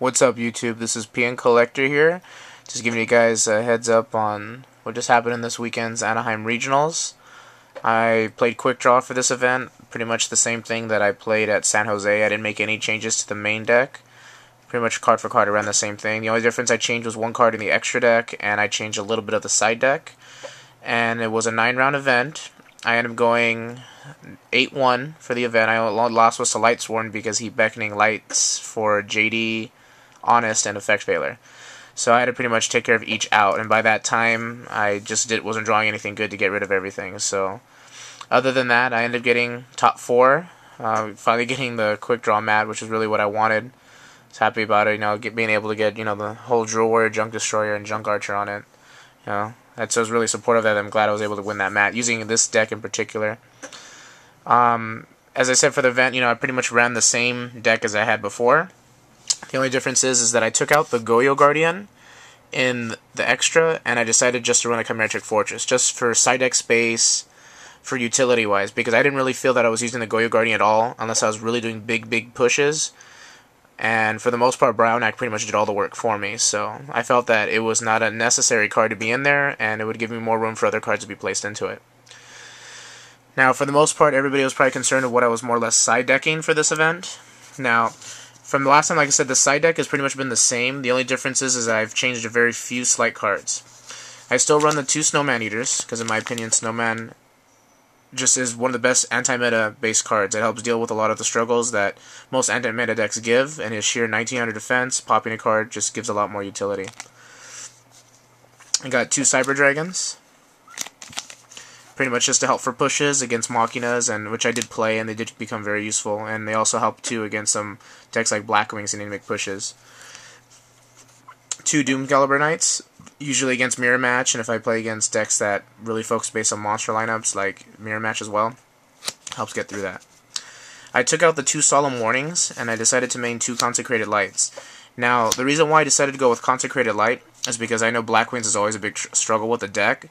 What's up, YouTube? This is PN Collector here. Just giving you guys a heads up on what just happened in this weekend's Anaheim Regionals. I played Qucikdraw for this event, pretty much the same thing that I played at San Jose. I didn't make any changes to the main deck. Pretty much card for card, I ran the same thing. The only difference I changed was one card in the extra deck, and I changed a little bit of the side deck. And it was a 9-round event. I ended up going 8-1 for the event. I lost was to Lightsworn because he beckoning lights for JD, Honest, and Effect Veiler. So I had to pretty much take care of each out, and by that time I just wasn't drawing anything good to get rid of everything. So other than that, I ended up getting top 4, finally getting the Qucikdraw mat, which is really what I wanted. I was happy about it, being able to get the whole Drill Warrior, Junk Destroyer, and Junk Archer on it. So I was really supportive of that. I'm glad I was able to win that mat using this deck in particular. As I said for the event, I pretty much ran the same deck as I had before. The only difference is that I took out the Goyo Guardian in the extra, and I decided just to run a Chimeric Fortress, just for side deck space, for utility-wise, because I didn't really feel that I was using the Goyo Guardian at all, unless I was really doing big pushes. And for the most part, Brownak pretty much did all the work for me, so I felt that it was not a necessary card to be in there, and it would give me more room for other cards to be placed into it. Now, for the most part, everybody was probably concerned with what I was more or less side decking for this event. Now, from the last time, like I said, the side deck has pretty much been the same. The only difference is I've changed a very few slight cards. I still run the 2 Snowman Eaters, because in my opinion, Snowman just is one of the best anti-meta based cards. It helps deal with a lot of the struggles that most anti-meta decks give, and his sheer 1900 defense, popping a card, just gives a lot more utility. I got 2 Cyber Dragons, pretty much just to help for pushes against Machinas, and which I did play, and they did become very useful, and they also help too against some decks like Blackwings and Enigmatic pushes. 2 Doom Caliber Knights, usually against Mirror Match, and if I play against decks that really focus based on monster lineups like Mirror Match as well, helps get through that. I took out the 2 Solemn Warnings, and I decided to main 2 Consecrated Lights. Now, the reason why I decided to go with Consecrated Light is because I know Blackwings is always a big struggle with the deck,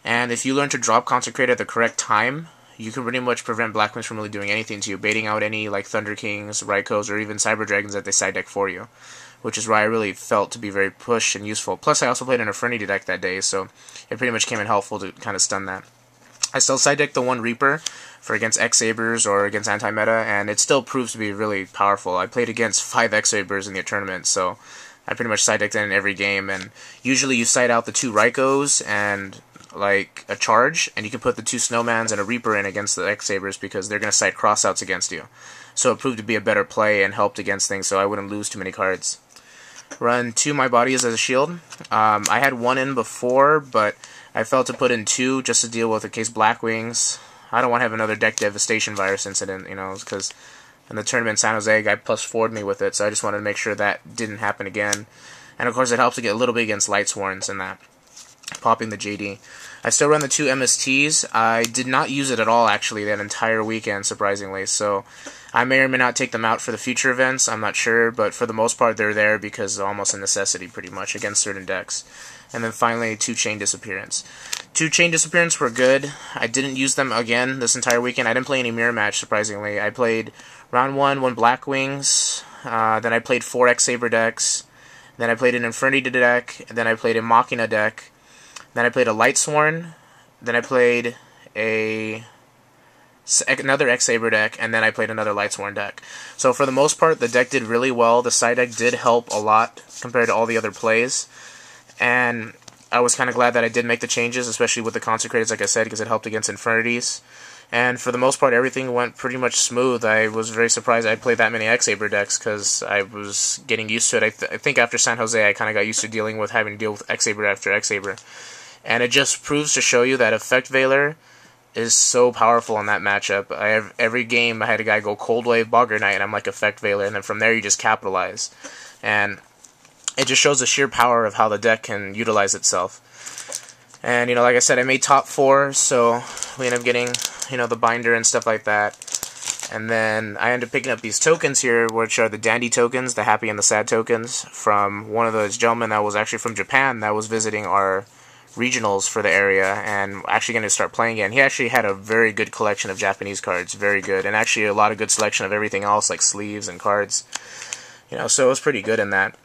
and if you learn to drop Consecrated at the correct time, you can pretty much prevent Blackwings from really doing anything to you, baiting out any like Thunder Kings, Raikos, or even Cyber Dragons that they side deck for you, which is why I really felt to be very pushed and useful. Plus, I also played an Affinity deck that day, so it pretty much came in helpful to kind of stun that. I still side decked the 1 Reaper for against X-Sabers or against anti-meta, and it still proves to be really powerful. I played against 5 X-Sabers in the tournament, so I pretty much side decked it in every game, and usually you side out the 2 Raikos and like a charge, and you can put the 2 Snowmans and a Reaper in against the X-Sabers because they're going to side crossouts against you. So it proved to be a better play and helped against things, so I wouldn't lose too many cards. Run 2 My Bodies as a shield. I had 1 in before, but I felt to put in 2 just to deal with in case Blackwings. I don't want to have another deck devastation virus incident, because in the tournament in San Jose, a guy +4'd me with it, so I just wanted to make sure that didn't happen again. And of course, it helps to get a little bit against Lightsworns and that. Popping the JD. I still run the 2 MSTs. I did not use it at all, actually, that entire weekend, surprisingly. So I may or may not take them out for the future events. I'm not sure, but for the most part, they're there because they're almost a necessity, pretty much, against certain decks. And then finally, 2 Chain Disappearance. 2 Chain Disappearance were good. I didn't use them again this entire weekend. I didn't play any Mirror Match, surprisingly. I played round 1 Blackwings. Then I played 4 X-Saber decks. Then I played an Infernity deck. Then I played a Machina deck. Then I played a Lightsworn, then I played another X-Saber deck, and then I played another Lightsworn deck. So for the most part, the deck did really well. The side deck did help a lot compared to all the other plays, and I was kind of glad that I did make the changes, especially with the Consecrateds, like I said, because it helped against Infernities. And for the most part, everything went pretty much smooth. I was very surprised I played that many X-Saber decks because I was getting used to it. I think after San Jose, I kind of got used to dealing with having to deal with X-Saber after X-Saber. And it just proves to show you that Effect Veiler is so powerful in that matchup. Every game I had a guy go Cold Wave, Bogger Knight, and I'm like Effect Veiler, and then from there you just capitalize. And it just shows the sheer power of how the deck can utilize itself. And, like I said, I made top 4, so we ended up getting, the binder and stuff like that. And then I ended up picking up these tokens here, which are the Dandy tokens, the Happy and the Sad tokens, from one of those gentlemen that was actually from Japan that was visiting our regionals for the area and actually going to start playing again. He actually had a very good collection of Japanese cards, very good, and actually a lot of good selection of everything else like sleeves and cards. So it was pretty good in that.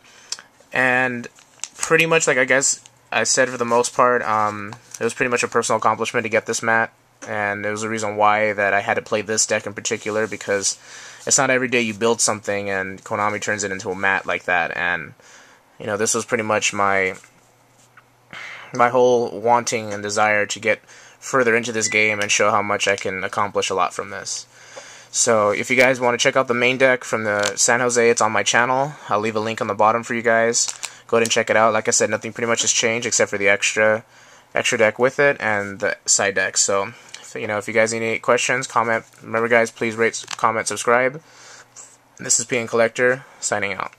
And pretty much, like I guess I said, for the most part, it was pretty much a personal accomplishment to get this mat, and it was the reason why that I had to play this deck in particular, because it's not every day you build something and Konami turns it into a mat like that. And this was pretty much my whole wanting and desire to get further into this game and show how much I can accomplish a lot from this. So if you guys want to check out the main deck from the San Jose, it's on my channel. I'll leave a link on the bottom for you guys. Go ahead and check it out. Like I said, nothing pretty much has changed except for the extra deck with it and the side deck. So if you guys need any questions, comment. Remember guys, please rate, comment, subscribe. This is PN Collector signing out.